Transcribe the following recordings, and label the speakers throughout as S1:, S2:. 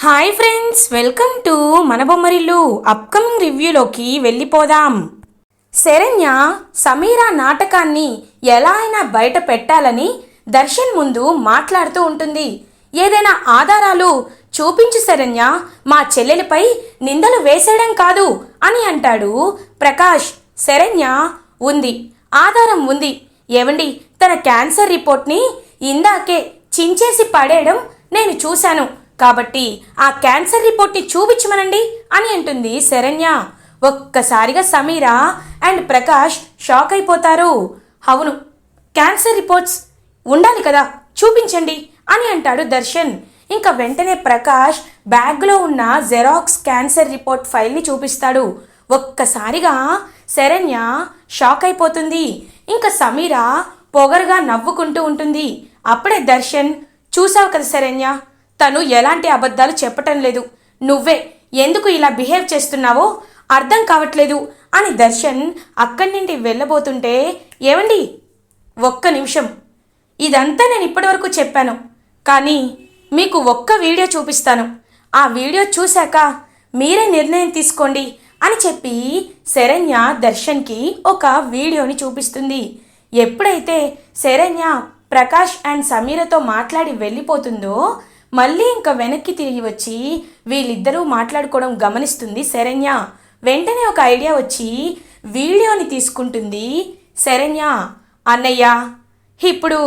S1: Hi friends, welcome to మన Bommarillu. Upcoming రివ్యూలోకి వెళ్ళిపోదాం. శరణ్య సమీరా నాటకాన్ని ఎలా అయినా బయట పెట్టాలని దర్శన్ ముందు మాట్లాడుతూ ఉంటుంది. ఏదైనా ఆధారాలు చూపించు శరణ్య, మా చెల్లెలిపై నిందలు వేసేయడం కాదు అని అంటాడు ప్రకాష్. శరణ్య ఉంది, ఆధారం ఉంది. ఏవండి, తన క్యాన్సర్ రిపోర్ట్ని ఇందాకే చించేసి పడేయడం నేను చూశాను, కాబట్టి ఆ క్యాన్సర్ రిపోర్ట్ని చూపించమనండి అని అంటుంది శరణ్య. ఒక్కసారిగా సమీరా అండ్ ప్రకాష్ షాక్ అయిపోతారు. అవును, క్యాన్సర్ రిపోర్ట్స్ ఉండాలి కదా, చూపించండి అని అంటాడు దర్శన్. ఇంకా వెంటనే ప్రకాష్ బ్యాగ్లో ఉన్న జెరాక్స్ క్యాన్సర్ రిపోర్ట్ ఫైల్ని చూపిస్తాడు. ఒక్కసారిగా శరణ్య షాక్ అయిపోతుంది. ఇంకా సమీరా పొగరుగా నవ్వుకుంటూ ఉంటుంది. అప్పుడే దర్శన్, చూసావు కదా శరణ్య, తను ఎలాంటి అబద్ధాలు చెప్పటం లేదు, నువ్వే ఎందుకు ఇలా బిహేవ్ చేస్తున్నావో అర్థం కావట్లేదు అని దర్శన్ అక్కడి నుండి వెళ్ళబోతుంటే, ఏమండి ఒక్క నిమిషం, ఇదంతా నేను ఇప్పటివరకు చెప్పాను, కానీ మీకు ఒక్క వీడియో చూపిస్తాను, ఆ వీడియో చూశాక మీరే నిర్ణయం తీసుకోండి అని చెప్పి శరణ్య దర్శన్కి ఒక వీడియోని చూపిస్తుంది. ఎప్పుడైతే శరణ్య ప్రకాష్ అండ్ సమీరతో మాట్లాడి వెళ్ళిపోతుందో మళ్ళీ ఇంకా వెనక్కి తిరిగి వచ్చి వీళ్ళిద్దరూ మాట్లాడుకోవడం గమనిస్తుంది శరణ్య. వెంటనే ఒక ఐడియా వచ్చి వీడియోని తీసుకుంటుంది శరణ్య. అన్నయ్య, ఇప్పుడు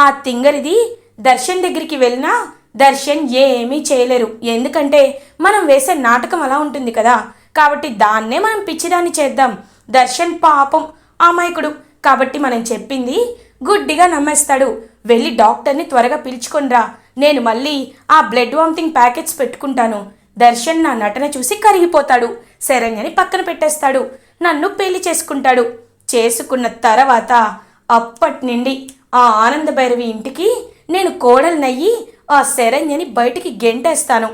S1: ఆ తింగరిది దర్శన్ దగ్గరికి వెళ్ళినా దర్శన్ ఏమీ చేయలేరు, ఎందుకంటే మనం వేసే నాటకం అలా ఉంటుంది కదా, కాబట్టి దాన్నే మనం పిచ్చిదాన్ని చేద్దాం. దర్శన్ పాపం అమాయకుడు, కాబట్టి మనం చెప్పింది గుడ్డిగా నమ్మేస్తాడు. వెళ్ళి డాక్టర్ని త్వరగా పిలుచుకొనిరా, నేను మళ్ళీ ఆ బ్లడ్ వామిటింగ్ ప్యాకెట్స్ పెట్టుకుంటాను. దర్శన్ నా నటన చూసి కరిగిపోతాడు, శరణ్యని పక్కన పెట్టేస్తాడు, నన్ను పెళ్లి చేసుకుంటాడు. చేసుకున్న తర్వాత అప్పటి నుండి ఆ ఆనంద భైరవి ఇంటికి నేను కోడలినయ్యి ఆ శరణ్యని బయటికి గెంటేస్తాను.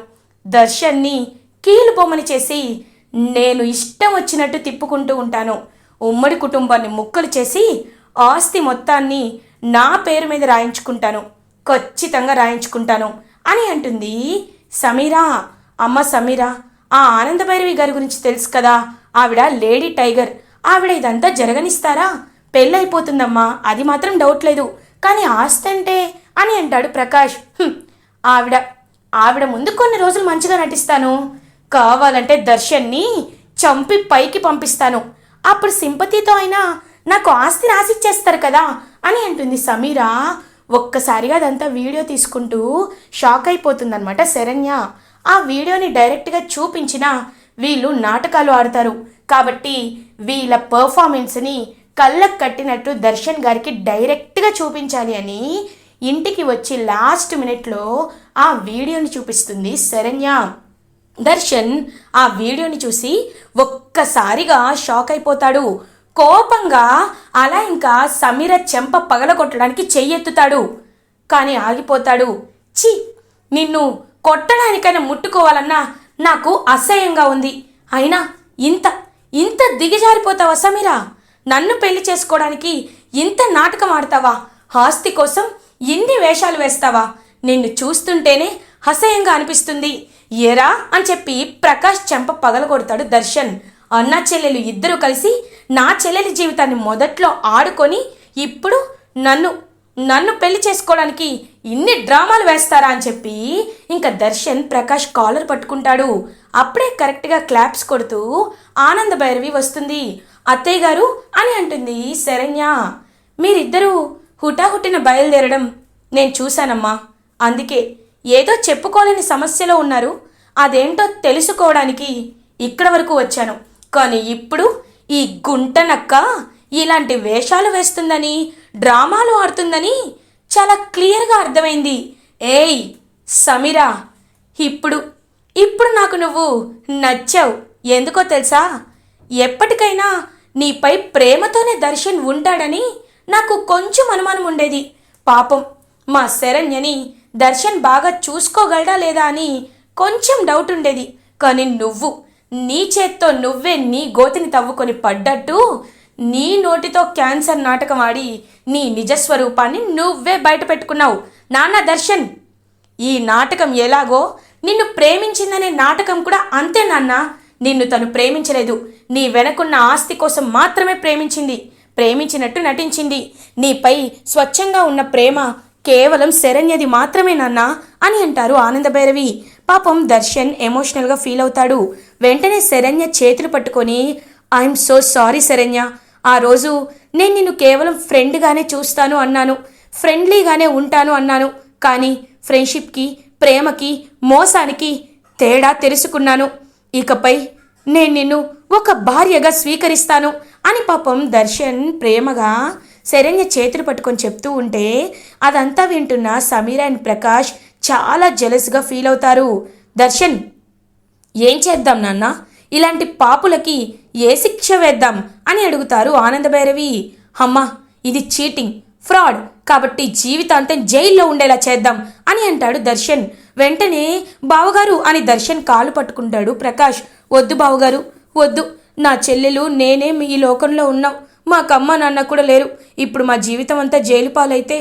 S1: దర్శన్ని కీలు బొమ్మని చేసి నేను ఇష్టం వచ్చినట్టు తిప్పుకుంటూ ఉంటాను. ఉమ్మడి కుటుంబాన్ని ముక్కలు చేసి ఆస్తి మొత్తాన్ని నా పేరు మీద రాయించుకుంటాను, ఖచ్చితంగా రాయించుకుంటాను అని అంటుంది సమీరా. అమ్మ సమీరా, ఆ ఆనంద భైరవి గారి గురించి తెలుసు కదా, ఆవిడ లేడీ టైగర్, ఆవిడ ఇదంతా జరగనిస్తారా? పెళ్ళైపోతుందమ్మా, అది మాత్రం డౌట్ లేదు, కానీ ఆస్తి అంటే అని అంటాడు ప్రకాష్. ఆవిడ ముందు కొన్ని రోజులు మంచిగా నటిస్తాను, కావాలంటే దర్శన్ని చంపి పైకి పంపిస్తాను, అప్పుడు సింపతితో అయినా నాకు ఆస్తి రాసిచ్చేస్తారు కదా అని అంటుంది సమీరా. ఒక్కసారిగా అదంతా వీడియో తీసుకుంటూ షాక్ అయిపోతుందన్నమాట శరణ్య. ఆ వీడియోని డైరెక్ట్గా చూపించినా వీళ్ళు నాటకాలు ఆడతారు, కాబట్టి వీళ్ళ పర్ఫార్మెన్స్ని కళ్ళకు కట్టినట్టు దర్శన్ గారికి డైరెక్ట్గా చూపించాలి అని ఇంటికి వచ్చి లాస్ట్ మినిట్లో ఆ వీడియోని చూపిస్తుంది శరణ్య. దర్శన్ ఆ వీడియోని చూసి ఒక్కసారిగా షాక్ అయిపోతాడు. కోపంగా అలా ఇంకా సమీర చెంప పగలగొట్టడానికి చెయ్యెత్తుతాడు, కానీ ఆగిపోతాడు. ఛీ, నిన్ను కొట్టడానికైనా ముట్టుకోవాలన్నా నాకు అసహ్యంగా ఉంది, అయినా ఇంత ఇంత దిగజారిపోతావా సమీరా? నన్ను పెళ్లి చేసుకోవడానికి ఇంత నాటకం ఆడతావా? ఆస్తి కోసం ఇన్ని వేషాలు వేస్తావా? నిన్ను చూస్తుంటేనే అసహ్యంగా అనిపిస్తుంది, ఏరా అని చెప్పి ప్రకాష్ చెంప పగలగొడతాడు దర్శన్. అన్న చెల్లెలు ఇద్దరూ కలిసి నా చెల్లెలి జీవితాన్ని మొదట్లో ఆడుకొని ఇప్పుడు నన్ను పెళ్లి చేసుకోవడానికి ఇన్ని డ్రామాలు వేస్తారా అని చెప్పి ఇంకా దర్శన్ ప్రకాష్ కాలర్ పట్టుకుంటాడు. అప్పుడే కరెక్ట్గా క్లాప్స్ కొడుతూ ఆనంద భైరవి వస్తుంది. అత్తయ్య గారు అని అంటుంది శరణ్య. మీరిద్దరూ హుటాహుటిన బయలుదేరడం నేను చూశానమ్మా, అందుకే ఏదో చెప్పుకోలేని సమస్యలో ఉన్నారు, అదేంటో తెలుసుకోవడానికి ఇక్కడ వరకు వచ్చాను. కానీ ఇప్పుడు ఈ గుంటనక్క ఇలాంటి వేషాలు వేస్తుందని, డ్రామాలు ఆడుతుందని చాలా క్లియర్గా అర్థమైంది. ఏయ్ సమీరా, ఇప్పుడు నాకు నువ్వు నచ్చావు. ఎందుకో తెలుసా? ఎప్పటికైనా నీపై ప్రేమతోనే దర్శన్ ఉంటాడని నాకు కొంచెం అనుమానం ఉండేది. పాపం మా శరణ్యని దర్శన్ బాగా చూసుకోగలడా లేదా అని కొంచెం డౌట్ ఉండేది. కానీ నువ్వు నీ చేత్తో నువ్వే నీ గోతిని తవ్వుకొని పడ్డట్టు నీ నోటితో క్యాన్సర్ నాటకం ఆడి నీ నిజస్వరూపాన్ని నువ్వే బయట పెట్టుకున్నావు. నాన్న దర్శన్, ఈ నాటకం ఎలాగో నిన్ను ప్రేమించిందనే నాటకం కూడా అంతే నాన్న. నిన్ను తను ప్రేమించలేదు, నీ వెనకున్న ఆస్తి కోసం మాత్రమే ప్రేమించినట్టు నటించింది. నీపై స్వచ్ఛంగా ఉన్న ప్రేమ కేవలం శరణ్యది మాత్రమే నాన్న అని అంటారు ఆనందభైరవి. పాపం దర్శన్ ఎమోషనల్గా ఫీల్ అవుతాడు. వెంటనే శరణ్య చేతులు పట్టుకొని, ఐఎమ్ సో సారీ శరణ్య, ఆ రోజు నేను నిన్ను కేవలం ఫ్రెండ్గానే చూస్తాను అన్నాను, ఫ్రెండ్లీగానే ఉంటాను అన్నాను. కానీ ఫ్రెండ్షిప్కి, ప్రేమకి, మోసానికి తేడా తెలుసుకున్నాను. ఇకపై నేను నిన్ను ఒక భార్యగా స్వీకరిస్తాను అని పాపం దర్శన్ ప్రేమగా శరణ్య చేతులు పట్టుకొని చెప్తూ ఉంటే అదంతా వింటున్న సమీర అండ్ ప్రకాష్ చాలా జెలస్గా ఫీల్ అవుతారు. దర్శన్, ఏం చేద్దాం నాన్న, ఇలాంటి పాపులకి ఏ శిక్ష వేద్దాం అని అడుగుతారు ఆనందభైరవి. అమ్మా, ఇది చీటింగ్, ఫ్రాడ్, కాబట్టి జీవితాంతం జైల్లో ఉండేలా చేద్దాం అని అంటాడు దర్శన్. వెంటనే బావగారు అని దర్శన్ కాలు పట్టుకుంటాడు ప్రకాష్. వద్దు బావగారు, వద్దు, నా చెల్లెలు నేనే ఈ లోకంలో ఉన్నాం, మాకమ్మ నాన్న కూడా లేరు. ఇప్పుడు మా జీవితం అంతా జైలు పాలైతే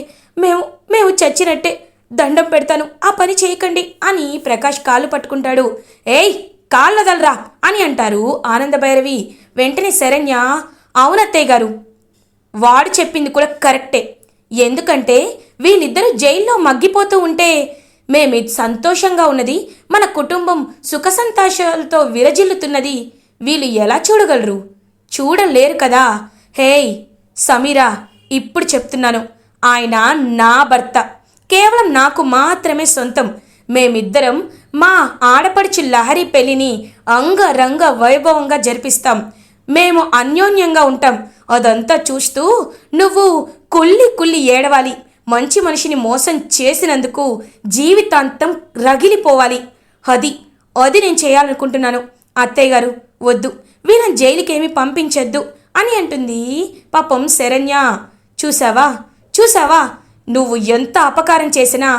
S1: మేము చచ్చినట్టే. దండం పెడతాను, ఆ పని చేయకండి అని ప్రకాష్ కాలు పట్టుకుంటాడు. ఏయ్, కాళ్ళదలరా అని అంటారు ఆనందభైరవి. వెంటనే శరణ్య, అవునత్తయ్య గారు, వాడు చెప్పింది కూడా కరెక్టే. ఎందుకంటే వీళ్ళిద్దరూ జైల్లో మగ్గిపోతూ ఉంటే మేము సంతోషంగా ఉన్నది, మన కుటుంబం సుఖ సంతోషాలతో విరజిల్లుతున్నది వీళ్ళు ఎలా చూడగలరు? చూడలేరు కదా. హేయ్ సమీరా, ఇప్పుడు చెప్తున్నాను, ఆయన నా భర్త, కేవలం నాకు మాత్రమే సొంతం. మేమిద్దరం మా ఆడపడుచు లహరి పెళ్లిని అంగరంగ వైభవంగా జరిపిస్తాం. మేము అన్యోన్యంగా ఉంటాం. అదంతా చూస్తూ నువ్వు కుళ్ళి ఏడవాలి. మంచి మనిషిని మోసం చేసినందుకు జీవితాంతం రగిలిపోవాలి. అది నేను చేయాలనుకుంటున్నాను. అత్తయ్య గారు, వద్దు, వీళ్ళని జైలుకేమీ పంపించొద్దు అని అంటుంది పాపం శరణ్య. చూసావా నువ్వు ఎంత అపకారం చేసినా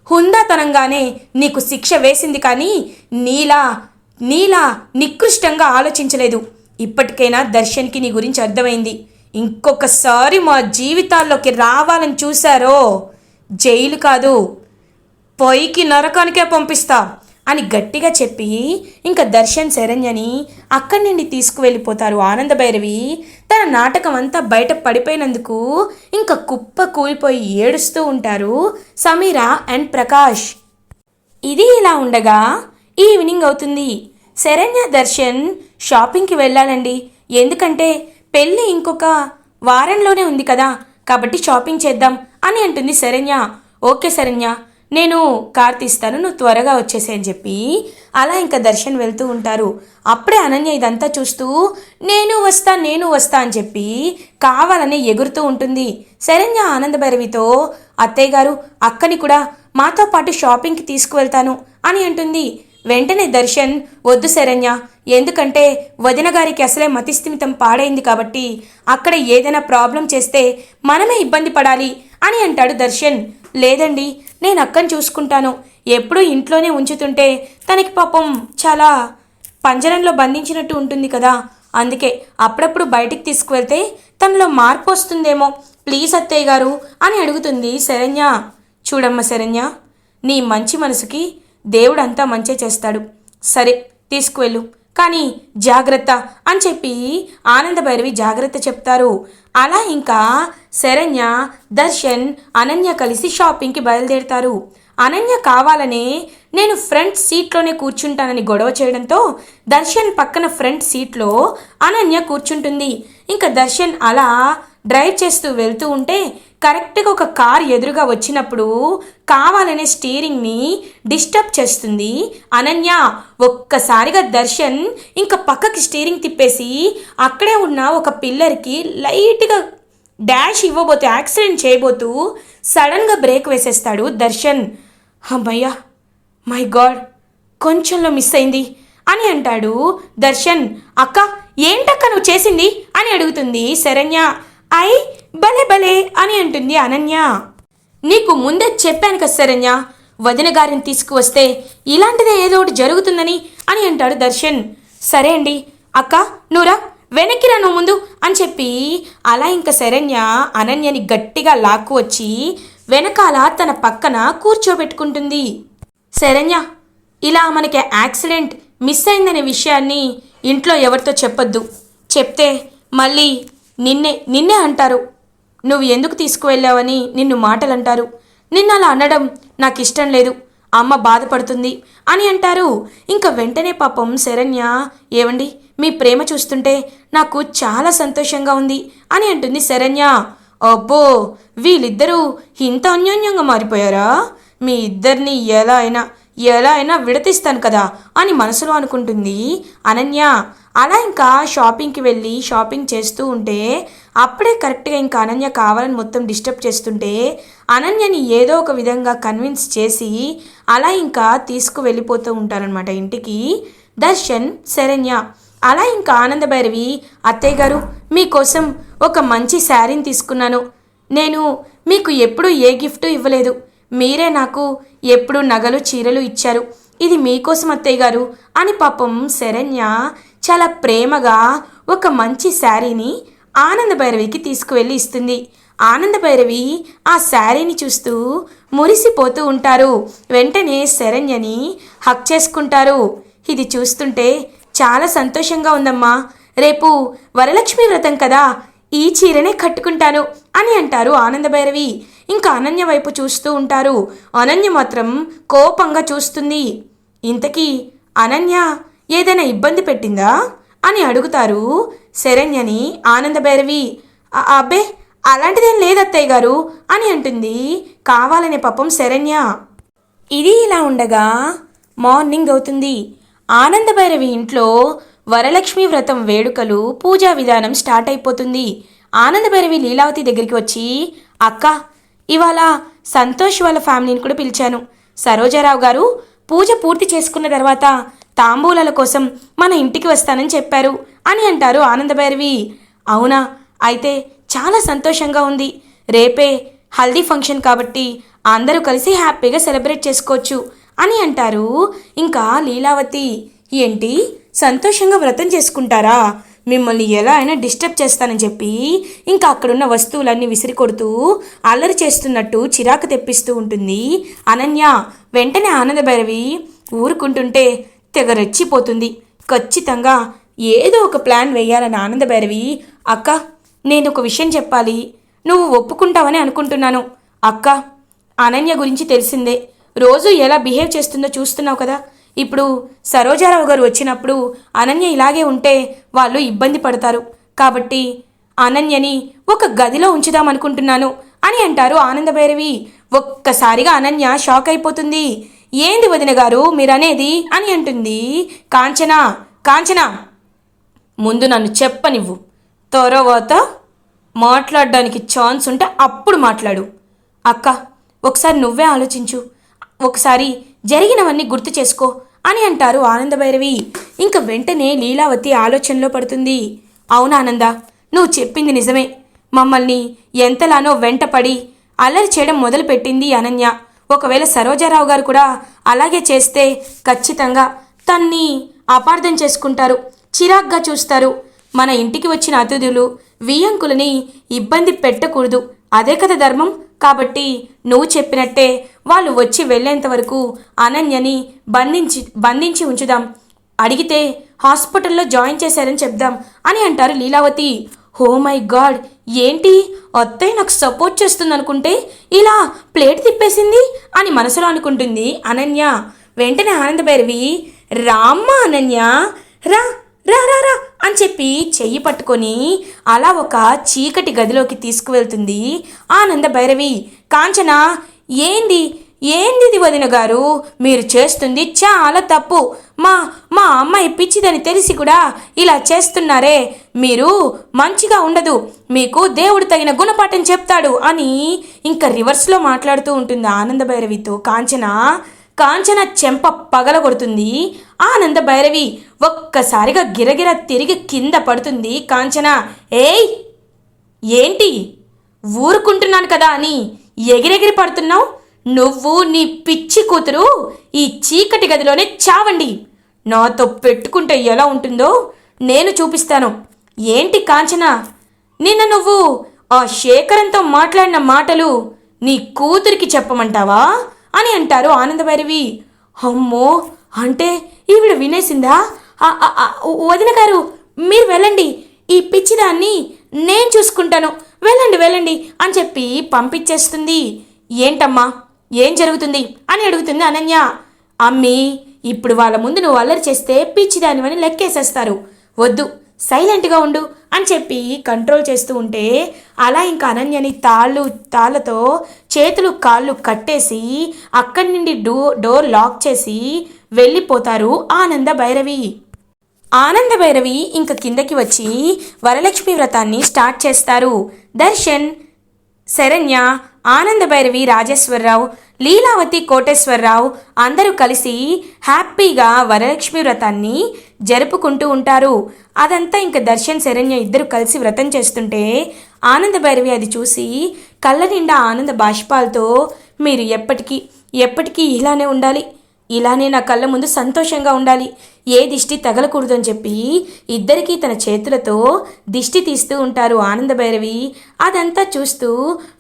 S1: హుందాతనంగానే నీకు శిక్ష వేసింది, కానీ నీలా నికృష్టంగా ఆలోచించలేదు. ఇప్పటికైనా దర్శన్కి నీ గురించి అర్థమైంది. ఇంకొకసారి మా జీవితాల్లోకి రావాలని చూశారో జైలు కాదు, పొయ్యికి నరకానికే పంపిస్తా అని గట్టిగా చెప్పి ఇంకా దర్శన్ శరణ్యని అక్కడి నుండి తీసుకువెళ్ళిపోతారు. ఆనందభైరవి తన నాటకం అంతా బయట పడిపోయినందుకు ఇంకా కుప్ప కూలిపోయి ఏడుస్తూ ఉంటారు సమీర అండ్ ప్రకాష్. ఇది ఇలా ఉండగా ఈవినింగ్ అవుతుంది. శరణ్య దర్శన్ షాపింగ్కి వెళ్ళాలండి, ఎందుకంటే పెళ్ళి ఇంకొక వారంలోనే ఉంది కదా, కాబట్టి షాపింగ్ చేద్దాం అని అంటుంది శరణ్య. ఓకే శరణ్య, నేను కార్ తీస్తాను, నువ్వు త్వరగా వచ్చేసే అని చెప్పి అలా ఇంకా దర్శన్ వెళ్తూ ఉంటారు. అప్పుడే అనన్య ఇదంతా చూస్తూ నేను వస్తా అని చెప్పి కావాలని ఎగురుతూ ఉంటుంది. శరణ్య ఆనందభైరవితో, అత్తయ్య గారు, అక్కని కూడా మాతో పాటు షాపింగ్కి తీసుకువెళ్తాను అని అంటుంది. వెంటనే దర్శన్, వద్దు శరణ్య, ఎందుకంటే వదిన గారికి అసలే మతిస్థిమితం పాడైంది కాబట్టి అక్కడ ఏదైనా ప్రాబ్లం చేస్తే మనమే ఇబ్బంది పడాలి అని అంటాడు దర్శన్. లేదండి, నేను అక్కని చూసుకుంటాను, ఎప్పుడూ ఇంట్లోనే ఉంచుతుంటే తనకి పాపం చాలా పంజరంలో బంధించినట్టు ఉంటుంది కదా, అందుకే అప్పుడప్పుడు బయటికి తీసుకువెళ్తే తనలో మార్పు వస్తుందేమో, ప్లీజ్ అత్తయ్య గారు అని అడుగుతుంది శరణ్య. చూడమ్మ శరణ్య, నీ మంచి మనసుకి దేవుడు అంతా మంచే చేస్తాడు, సరే తీసుకువెళ్ళు, కానీ జాగ్రత్త అని చెప్పి ఆనందభైరవి జాగ్రత్త చెప్తారు. అలా ఇంకా శరణ్య, దర్శన్, అనన్య కలిసి షాపింగ్కి బయలుదేరుతారు. అనన్య కావాలనే నేను ఫ్రంట్ సీట్లోనే కూర్చుంటానని గొడవ చేయడంతో దర్శన్ పక్కన ఫ్రంట్ సీట్లో అనన్య కూర్చుంటుంది. ఇంకా దర్శన్ అలా డ్రైవ్ చేస్తూ వెళ్తూ ఉంటే కరెక్ట్గా ఒక కార్ ఎదురుగా వచ్చినప్పుడు కావాలనే స్టీరింగ్ని డిస్టర్బ్ చేస్తుంది అనన్య. ఒక్కసారిగా దర్శన్ ఇంకా పక్కకి స్టీరింగ్ తిప్పేసి అక్కడే ఉన్న ఒక పిల్లర్కి లైట్గా డాష్ ఇవ్వబోతూ యాక్సిడెంట్ చేయబోతూ సడన్గా బ్రేక్ వేసేస్తాడు దర్శన్. అమ్మయ్యా, మై గాడ్, కొంచెంలో మిస్ అయింది అని అంటాడు దర్శన్. అక్క, ఏంటక్క నువ్వు చేసింది అని అడుగుతుంది శరణ్య. ఐ భలే అని అంటుంది అనన్య. నీకు ముందే చెప్పాను కదా శరణ్య, వదిన గారిని తీసుకువస్తే ఇలాంటిదే ఏదో ఒకటి జరుగుతుందని అని అంటాడు దర్శన్. సరే అండి అక్క, నువ్వురా, వెనక్కి రా నువ్వు ముందు అని చెప్పి అలా ఇంకా శరణ్య అనన్యని గట్టిగా లాక్కు వచ్చి వెనకాల తన పక్కన కూర్చోబెట్టుకుంటుంది. శరణ్య, ఇలా మనకి యాక్సిడెంట్ మిస్ అయిందనే విషయాన్ని ఇంట్లో ఎవరితో చెప్పొద్దు. చెప్తే మళ్ళీ నిన్నే అంటారు. నువ్వు ఎందుకు తీసుకువెళ్ళావని నిన్ను మాటలు అంటారు. నిన్ను అలా అనడం నాకు ఇష్టం లేదు, అమ్మ బాధపడుతుంది అని అంటారు. ఇంకా వెంటనే పాపం శరణ్య, ఏవండి మీ ప్రేమ చూస్తుంటే నాకు చాలా సంతోషంగా ఉంది అని అంటుంది శరణ్య. అబ్బో, వీళ్ళిద్దరూ ఇంత అన్యోన్యంగా మారిపోయారా? మీ ఇద్దరిని ఎలా అయినా విడతీస్తాను కదా అని మనసులో అనుకుంటుంది అనన్య. అలా ఇంకా షాపింగ్కి వెళ్ళి షాపింగ్ చేస్తూ ఉంటే అప్పుడే కరెక్ట్గా ఇంకా అనన్య కావాలని మొత్తం డిస్టర్బ్ చేస్తుంటే అనన్యని ఏదో ఒక విధంగా కన్విన్స్ చేసి అలా ఇంకా తీసుకువెళ్ళిపోతూ ఉంటారనమాట ఇంటికి దర్శన్, శరణ్య. అలా ఇంకా ఆనందభైరవి, అత్తయ్య గారు మీకోసం ఒక మంచి శారీని తీసుకున్నాను. నేను మీకు ఎప్పుడూ ఏ గిఫ్ట్ ఇవ్వలేదు, మీరే నాకు ఎప్పుడు నగలు చీరలు ఇచ్చారు. ఇది మీకోసం అత్తయ్య గారు అని పాపం శరణ్య చాలా ప్రేమగా ఒక మంచి శారీని ఆనందభైరవికి తీసుకువెళ్ళి ఇస్తుంది. ఆనందభైరవి ఆ శారీని చూస్తూ మురిసిపోతూ ఉంటారు. వెంటనే శరణ్యని హక్ చేసుకుంటారు. ఇది చూస్తుంటే చాలా సంతోషంగా ఉందమ్మా, రేపు వరలక్ష్మి వ్రతం కదా, ఈ చీరనే కట్టుకుంటాను అని అంటారు ఆనందభైరవి. ఇంకా అనన్య వైపు చూస్తూ ఉంటారు. అనన్య మాత్రం కోపంగా చూస్తుంది. ఇంతకీ అనన్య ఏదైనా ఇబ్బంది పెట్టిందా అని అడుగుతారు శరణ్యని ఆనందభైరవి. అబ్బే అలాంటిదేం లేదత్తయ్య గారు అని అంటుంది కావాలనే పాపం శరణ్య. ఇది ఇలా ఉండగా మార్నింగ్ అవుతుంది. ఆనందభైరవి ఇంట్లో వరలక్ష్మి వ్రతం వేడుకలు పూజా విధానం స్టార్ట్ అయిపోతుంది. ఆనందభైరవి లీలావతి దగ్గరికి వచ్చి, అక్క ఇవాళ సంతోష్ వాళ్ళ ఫ్యామిలీని కూడా పిలిచాను. సరోజారావు గారు పూజ పూర్తి చేసుకున్న తర్వాత తాంబూలాల కోసం మన ఇంటికి వస్తానని చెప్పారు అని అంటారు ఆనందభైరవి. అవునా, అయితే చాలా సంతోషంగా ఉంది. రేపే హల్దీ ఫంక్షన్ కాబట్టి అందరూ కలిసి హ్యాపీగా సెలబ్రేట్ చేసుకోవచ్చు అని అంటారు. ఇంకా లీలావతి, ఏంటి సంతోషంగా వ్రతం చేసుకుంటారా? మిమ్మల్ని ఎలా అయినా డిస్టర్బ్ చేస్తానని చెప్పి ఇంకా అక్కడున్న వస్తువులన్నీ విసిరి కొడుతూ అల్లరి చేస్తున్నట్టు చిరాకు తెప్పిస్తూ ఉంటుంది అనన్య. వెంటనే ఆనందభైరవి ఊరుకుంటుంటే తెగ రెచ్చిపోతుంది. ఖచ్చితంగా ఏదో ఒక ప్లాన్ వేయాలని ఆనందభైరవి, అక్క నేను ఒక విషయం చెప్పాలి, నువ్వు ఒప్పుకుంటావని అనుకుంటున్నాను. అక్క అనన్య గురించి తెలిసిందే, రోజు ఎలా బిహేవ్ చేస్తుందో చూస్తున్నావు కదా. ఇప్పుడు సరోజారావు గారు వచ్చినప్పుడు అనన్య ఇలాగే ఉంటే వాళ్ళు ఇబ్బంది పడతారు. కాబట్టి అనన్యని ఒక గదిలో ఉంచుదామనుకుంటున్నాను అని అంటారు ఆనందభైరవి. ఒక్కసారిగా అనన్య షాక్ అయిపోతుంది. ఏంది వదిన గారు మీరనేది అని అంటుంది కాంచన. కాంచన, ముందు నన్ను చెప్పనివ్వు, తర్వాత మాట్లాడడానికి ఛాన్స్ ఉంటే అప్పుడు మాట్లాడు. అక్క ఒకసారి నువ్వే ఆలోచించు, ఒకసారి జరిగినవన్నీ గుర్తు చేసుకో అని అంటారు ఆనందభైరవి. ఇంక వెంటనే లీలావతి ఆలోచనలో పడుతుంది. అవునా ఆనంద, నువ్వు చెప్పింది నిజమే. మమ్మల్ని ఎంతలానో వెంటపడి అల్లరి చేయడం మొదలుపెట్టింది అనన్య. ఒకవేళ సరోజారావు గారు కూడా అలాగే చేస్తే ఖచ్చితంగా తన్ని అపార్థం చేసుకుంటారు, చిరాగ్గా చూస్తారు. మన ఇంటికి వచ్చిన అతిథులు వియ్యంకులని ఇబ్బంది పెట్టకూడదు, అదే కదా ధర్మం. కాబట్టి నువ్వు చెప్పినట్టే వాళ్ళు వచ్చి వెళ్ళేంత వరకు అనన్యని బంధించి ఉంచుదాం. అడిగితే హాస్పిటల్లో జాయిన్ చేశారని చెప్దాం అని అంటారు లీలావతి. ఓ మై గాడ్, ఏంటి అత్తయ్య నాకు సపోర్ట్ చేస్తుంది అనుకుంటే ఇలా ప్లేట్ తిప్పేసింది అని మనసులో అనుకుంటుంది అనన్య. వెంటనే ఆనందభైరవి, రామ్మ అనన్య, రా రా రా రా అని చెప్పి చెయ్యి పట్టుకొని అలా ఒక చీకటి గదిలోకి తీసుకువెళ్తుంది ఆనందభైరవి. కాంచన, ఏంది ఇది వదిన గారు, మీరు చేస్తుంది చాలా తప్పు. మా అమ్మాయి పిచ్చిదని తెలిసి కూడా ఇలా చేస్తున్నారే, మీరు మంచిగా ఉండదు, మీకు దేవుడు తగిన గుణపాఠం చెప్తాడు అని ఇంకా రివర్స్లో మాట్లాడుతూ ఉంటుంది ఆనందభైరవితో కాంచన. కాంచన చెంప పగలగొడుతుంది ఆనందభైరవి. ఒక్కసారిగా గిరగిర తిరిగి కింద పడుతుంది కాంచన. ఏయ్ ఏంటి, ఊరుకుంటున్నాను కదా అని ఎగిరెగిరి పడుతున్నావు? నువ్వు నీ పిచ్చి కూతురు ఈ చీకటి గదిలోనే చావండి. నాతో పెట్టుకుంటే ఎలా ఉంటుందో నేను చూపిస్తాను. ఏంటి కాంచన, నిన్న నువ్వు ఆ శేఖరంతో మాట్లాడిన మాటలు నీ కూతురికి చెప్పమంటావా అని అంటారు ఆనందభైరవి. అమ్మో, అంటే ఈవిడ వినేసిందా? వదిన గారు మీరు వెళ్ళండి, ఈ పిచ్చిదాన్ని నేను చూసుకుంటాను, వెళ్ళండి వెళ్ళండి అని చెప్పి పంపించేస్తుంది. ఏంటమ్మా ఏం జరుగుతుంది అని అడుగుతుంది అనన్య. అమ్మీ, ఇప్పుడు వాళ్ళ ముందు నువ్వు అల్లరి చేస్తే పిచ్చిదానివని లెక్కేసేస్తారు, వద్దు సైలెంట్గా ఉండు అని చెప్పి కంట్రోల్ చేస్తూ ఉంటే అలా ఇంకా అనన్యని తాళ్ళతో చేతులు కాళ్ళు కట్టేసి అక్కడి నుండి డోర్ లాక్ చేసి వెళ్ళిపోతారు ఆనంద భైరవి. ఆనంద భైరవి ఇంక కిందకి వచ్చి వరలక్ష్మి వ్రతాన్ని స్టార్ట్ చేస్తారు. దర్శన్, శరణ్య, ఆనంద భైరవి రాజేశ్వరరావు, లీలావతి కోటేశ్వరరావు అందరూ కలిసి హ్యాపీగా వరలక్ష్మి వ్రతాన్ని జరుపుకుంటూ ఉంటారు. అదంతా ఇంక దర్శన్, శరణ్య ఇద్దరు కలిసి వ్రతం చేస్తుంటే ఆనంద భైరవి అది చూసి కళ్ళ నిండా ఆనంద బాష్పాలతో, మీరు ఎప్పటికీ ఇలానే ఉండాలి, ఇలానే నా కళ్ళ ముందు సంతోషంగా ఉండాలి, ఏ దిష్టి తగలకూడదు అని చెప్పి ఇద్దరికీ తన చేతులతో దిష్టి తీస్తూ ఉంటారు ఆనంద భైరవి. అదంతా చూస్తూ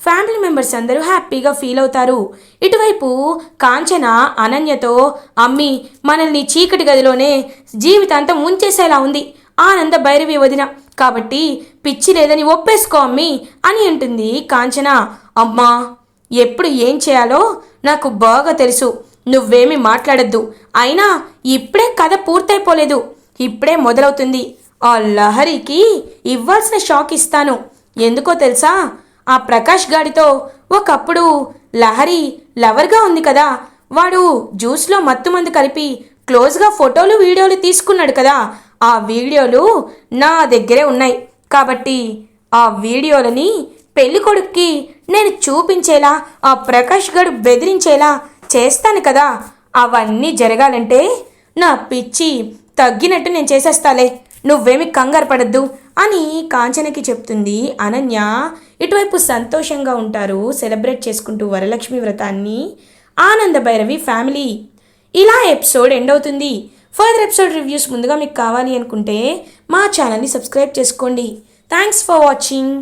S1: ఫ్యామిలీ మెంబర్స్ అందరూ హ్యాపీగా ఫీల్ అవుతారు. ఇటువైపు కాంచన అనన్యతో, అమ్మి మనల్ని చీకటి గదిలోనే జీవితాంతం ఉంచేసేలా ఉంది ఆనంద భైరవి వదిన, కాబట్టి పిచ్చి లేదని ఒప్పేసుకో అమ్మి అని అంటుంది కాంచన. అమ్మా, ఎప్పుడు ఏం చేయాలో నాకు బాగా తెలుసు, నువ్వేమీ మాట్లాడద్దు, అయినా ఇప్పుడే కథ పూర్తయిపోలేదు, ఇప్పుడే మొదలవుతుంది. ఆ లహరికి ఇవ్వాల్సిన షాక్ ఇస్తాను. ఎందుకో తెలుసా, ఆ ప్రకాష్ గాడితో ఒకప్పుడు లహరి లవర్గా ఉంది కదా, వాడు జ్యూస్లో మత్తుమందు కలిపి క్లోజ్గా ఫోటోలు వీడియోలు తీసుకున్నాడు కదా, ఆ వీడియోలు నా దగ్గరే ఉన్నాయి, కాబట్టి ఆ వీడియోలని పెళ్ళికొడుక్కి నేను చూపించేలా, ఆ ప్రకాష్ గారు బెదిరించేలా చేస్తాను కదా, అవన్నీ జరగాలంటే నా పిచ్చి తగ్గినట్టు నేను చేసేస్తాలే, నువ్వేమి కంగారు పడద్దు అని కాంచనకి చెప్తుంది అనన్య. ఇటువైపు సంతోషంగా ఉంటారు సెలబ్రేట్ చేసుకుంటూ వరలక్ష్మి వ్రతాన్ని ఆనంద భైరవి ఫ్యామిలీ. ఇలా ఎపిసోడ్ ఎండ్ అవుతుంది. ఫర్దర్ ఎపిసోడ్ రివ్యూస్ ముందుగా మీకు కావాలి అనుకుంటే మా ఛానల్ని సబ్స్క్రైబ్ చేసుకోండి. Thanks for watching.